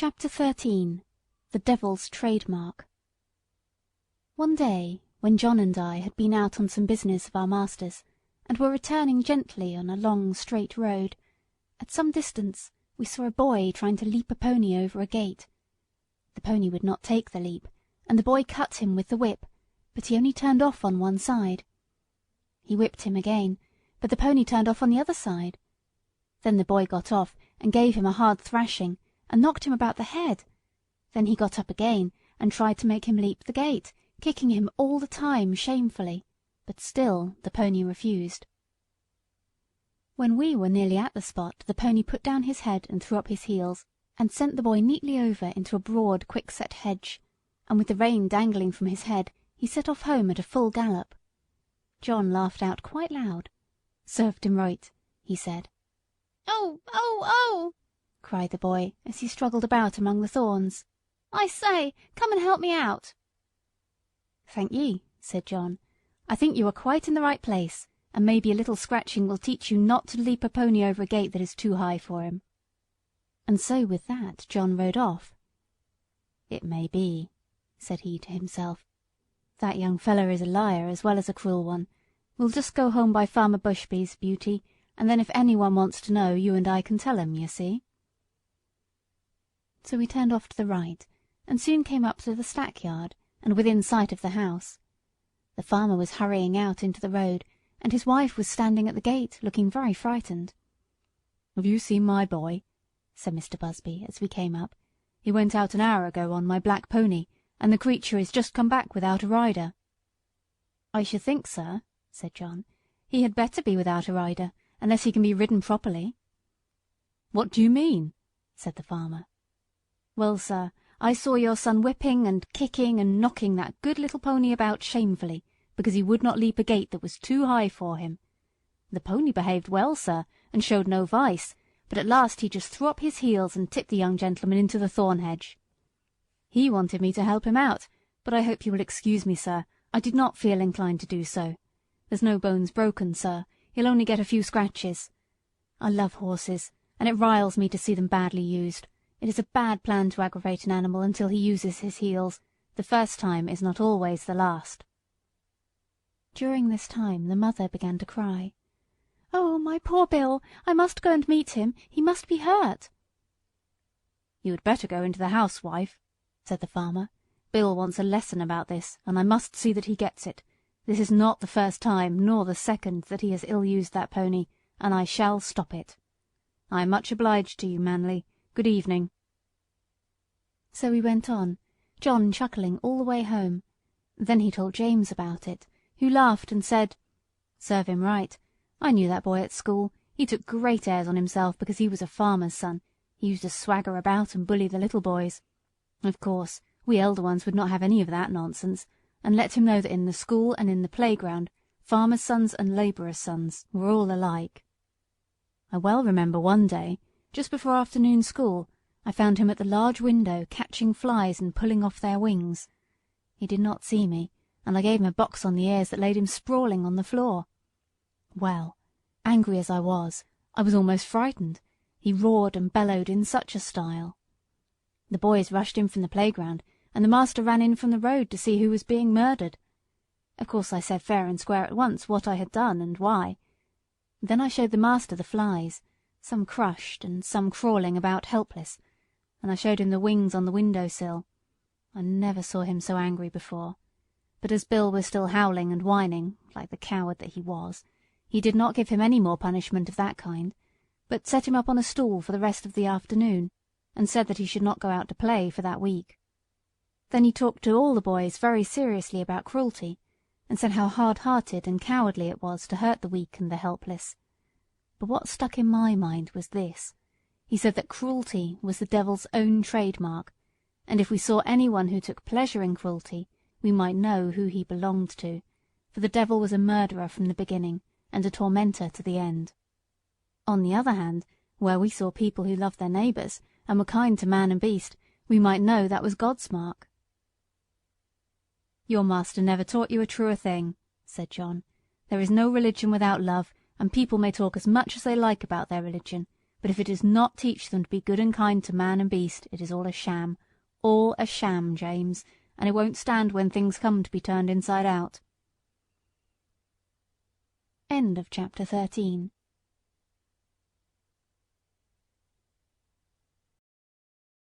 Chapter 13. The Devil's Trademark. One day, when John and I had been out on some business of our master's, and were returning gently on a long straight road, at some distance we saw a boy trying to leap a pony over a gate. The pony would not take the leap, and the boy cut him with the whip, but he only turned off on one side. He whipped him again, but the pony turned off on the other side. Then the boy got off and gave him a hard thrashing, and knocked him about the head. Then he got up again and tried to make him leap the gate, kicking him all the time shamefully, but still the pony refused. When we were nearly at the spot, the pony put down his head and threw up his heels, and sent the boy neatly over into a broad quickset hedge, and with the rein dangling from his head he set off home at a full gallop. John laughed out quite loud. "Served him right," he said. "Oh, oh, oh!" cried the boy, as he struggled about among the thorns. "I say, come and help me out." "Thank ye," said John. "I think you are quite in the right place, and maybe a little scratching will teach you not to leap a pony over a gate that is too high for him." And so with that John rode off. "It may be," said he to himself. "That young feller is a liar as well as a cruel one. We'll just go home by Farmer Bushby's, Beauty, and then if anyone wants to know, you and I can tell 'em, you see." So we turned off to the right, and soon came up to the stackyard, and within sight of the house. The farmer was hurrying out into the road, and his wife was standing at the gate, looking very frightened. "Have you seen my boy?" said Mr. Busby, as we came up. "He went out an hour ago on my black pony, and the creature is just come back without a rider." "I should think, sir," said John, "he had better be without a rider, unless he can be ridden properly." "What do you mean?" said the farmer. "Well, sir, I saw your son whipping and kicking and knocking that good little pony about shamefully, because he would not leap a gate that was too high for him. The pony behaved well, sir, and showed no vice, but at last he just threw up his heels and tipped the young gentleman into the thorn hedge. He wanted me to help him out, but I hope you will excuse me, sir, I did not feel inclined to do so. There's no bones broken, sir, he'll only get a few scratches. I love horses, and it riles me to see them badly used. It is a bad plan to aggravate an animal until he uses his heels. The first time is not always the last." During this time the mother began to cry. "Oh, my poor Bill! I must go and meet him. He must be hurt." "You had better go into the house, wife," said the farmer. "Bill wants a lesson about this, and I must see that he gets it. This is not the first time, nor the second, that he has ill-used that pony, and I shall stop it. I am much obliged to you, Manly. Good evening." So we went on, John chuckling all the way home. Then he told James about it, who laughed and said, "Serve him right. I knew that boy at school. He took great airs on himself because he was a farmer's son. He used to swagger about and bully the little boys. Of course, we elder ones would not have any of that nonsense, and let him know that in the school and in the playground, farmers' sons and labourers' sons were all alike. I well remember one day, just before afternoon school, I found him at the large window catching flies and pulling off their wings. He did not see me, and I gave him a box on the ears that laid him sprawling on the floor. Well, angry as I was almost frightened. He roared and bellowed in such a style. The boys rushed in from the playground, and the master ran in from the road to see who was being murdered. Of course I said fair and square at once what I had done and why. Then I showed the master the flies, some crushed and some crawling about helpless, and I showed him the wings on the window-sill. I never saw him so angry before. But as Bill was still howling and whining, like the coward that he was, he did not give him any more punishment of that kind, but set him up on a stool for the rest of the afternoon, and said that he should not go out to play for that week. Then he talked to all the boys very seriously about cruelty, and said how hard-hearted and cowardly it was to hurt the weak and the helpless. But what stuck in my mind was this. He said that cruelty was the devil's own trademark, and if we saw anyone who took pleasure in cruelty, we might know who he belonged to, for the devil was a murderer from the beginning, and a tormentor to the end. On the other hand, where we saw people who loved their neighbours, and were kind to man and beast, we might know that was God's mark. "Your master never taught you a truer thing," said John. "There is no religion without love, and people may talk as much as they like about their religion, but if it does not teach them to be good and kind to man and beast, it is all a sham. All a sham, James, and it won't stand when things come to be turned inside out." Chapter 13